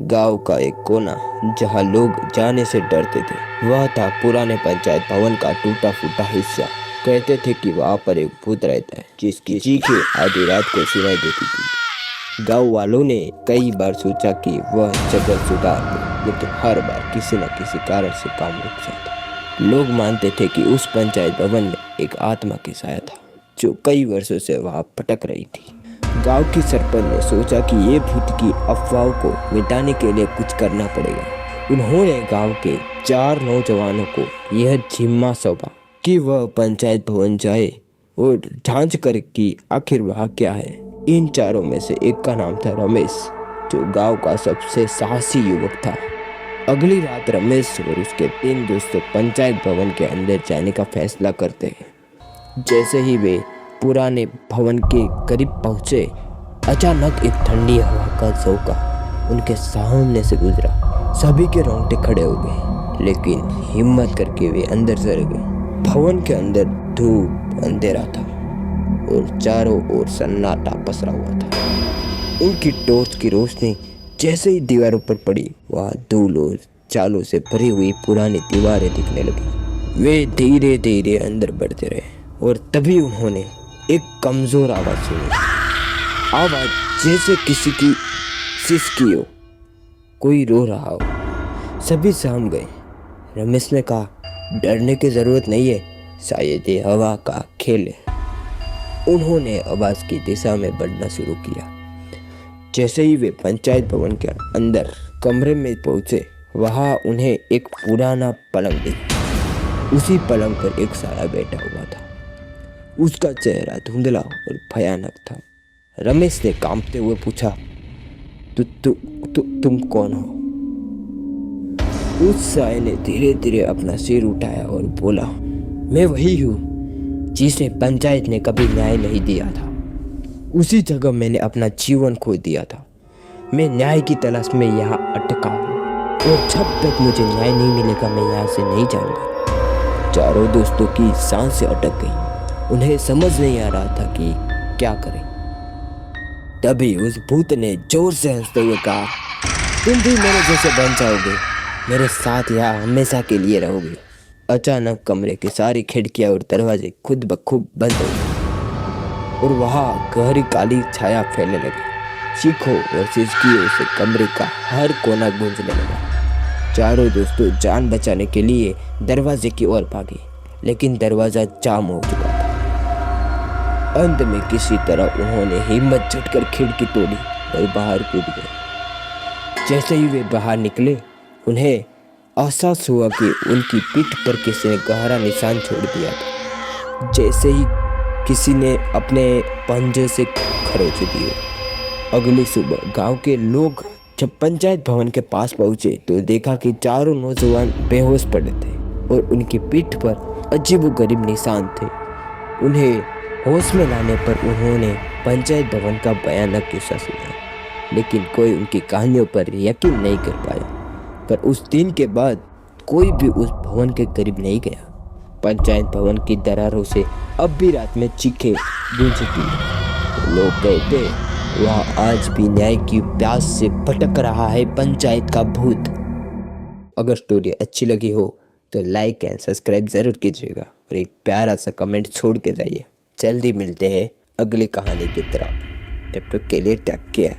गांव का एक कोना जहां लोग जाने से डरते थे वह था पुराने पंचायत भवन का टूटा फूटा हिस्सा। कहते थे कि वहां पर एक भूत रहता है जिसकी चीखें आधी रात को सुनाई देती थी। गांव वालों ने कई बार सोचा कि वह जगह सुधार दे, लेकिन हर बार किसी न किसी कारण से काम रुक जाता। लोग मानते थे कि उस पंचायत भवन में एक आत्मा की साया था जो कई वर्षों से वहां भटक रही थी। गांव की सरपंच ने सोचा कि ये भूत की अफवाहों को मिटाने के लिए कुछ करना पड़ेगा। उन्होंने गांव के 4 नौजवानों को यह जिम्मा सौंपा कि वह पंचायत भवन जाए और जांच करे कि आखिर वहाँ क्या है। इन चारों में से एक का नाम था रमेश, जो गांव का सबसे साहसी युवक था। अगली रात रमेश और उसके 3 दोस्त पंचायत भवन के अंदर जाने का फैसला करते हैं। जैसे ही वे पुराने भवन के करीब पहुंचे, अचानक एक ठंडी हवा का झोंका उनके सामने से गुजरा। सभी के रोंगटे खड़े हो गए, लेकिन हिम्मत करके वे अंदर चले गए। भवन के अंदर धूप अंधेरा था और चारों ओर सन्नाटा पसरा हुआ था। उनकी टॉर्च की रोशनी जैसे ही दीवारों पर पड़ी, वहाँ धूल और चालों से भरी हुई पुरानी दीवारें दिखने लगी। वे धीरे धीरे अंदर बढ़ते रहे और तभी उन्होंने एक कमजोर आवाज सुनी। आवाज जैसे किसी की सिसकी हो, कोई रो रहा हो। सभी सहम गए। रमेश ने कहा, डरने की जरूरत नहीं है, शायद ये हवा का खेल है। उन्होंने आवाज की दिशा में बढ़ना शुरू किया। जैसे ही वे पंचायत भवन के अंदर कमरे में पहुंचे, वहां उन्हें एक पुराना पलंग दिखा। उसी पलंग पर एक साया बैठा हुआ था। उसका चेहरा धुंधला और भयानक था। रमेश ने कांपते हुए पूछा, तुम कौन हो? उस साये ने धीरे धीरे अपना सिर उठाया और बोला, मैं वही हूँ जिसे पंचायत ने कभी न्याय नहीं दिया था। उसी जगह मैंने अपना जीवन खो दिया था। मैं न्याय की तलाश में यहाँ अटका हूँ और जब तक मुझे न्याय नहीं मिलेगा मैं यहाँ से नहीं जाऊँगा। चारों दोस्तों की सांसें अटक गई। उन्हें समझ नहीं आ रहा था कि क्या करें। तभी उस भूत ने जोर से हंसते हुए कहा, तुम भी मेरे जैसे बन जाओगे, मेरे साथ यहाँ हमेशा के लिए रहोगे। अचानक कमरे की सारी खिड़कियां और दरवाजे खुद ब खुद बंद हो गए और वहाँ गहरी काली छाया फैलने लगी। चीखों और सिसकियों से कमरे का हर कोना गूंजने लगा। चारों दोस्तों जान बचाने के लिए दरवाजे की ओर भागे, लेकिन दरवाजा जाम हो चुका था। अंत में किसी तरह उन्होंने हिम्मत जुटकर खिड़की तोड़ी और बाहर कूद गए। जैसे ही वे बाहर निकले, उन्हें एहसास हुआ कि उनकी पीठ पर किसी ने गहरा निशान छोड़ दिया था, जैसे ही किसी ने अपने पंजे से खरोच दिए। अगली सुबह गांव के लोग जब पंचायत भवन के पास पहुंचे तो देखा कि चारों नौजवान बेहोश पड़े थे और उनकी पीठ पर अजीबोगरीब निशान थे। उन्हें होश में लाने पर उन्होंने पंचायत भवन का भयानक किस्सा सुना, लेकिन कोई उनकी कहानियों पर यकीन नहीं कर पाया। पर उस दिन के बाद कोई भी उस भवन के करीब नहीं गया। पंचायत भवन की दरारों से अब भी रात में चीखें गूंजती। लोग कहते, वह आज भी न्याय की प्यास से भटक रहा है पंचायत का भूत। अगर स्टोरी अच्छी लगी हो तो लाइक एंड सब्सक्राइब जरूर कीजिएगा और एक प्यारा सा कमेंट छोड़ के जाइए। जल्दी मिलते हैं अगली कहानी की तरफ। तब तक के लिए टेक केयर।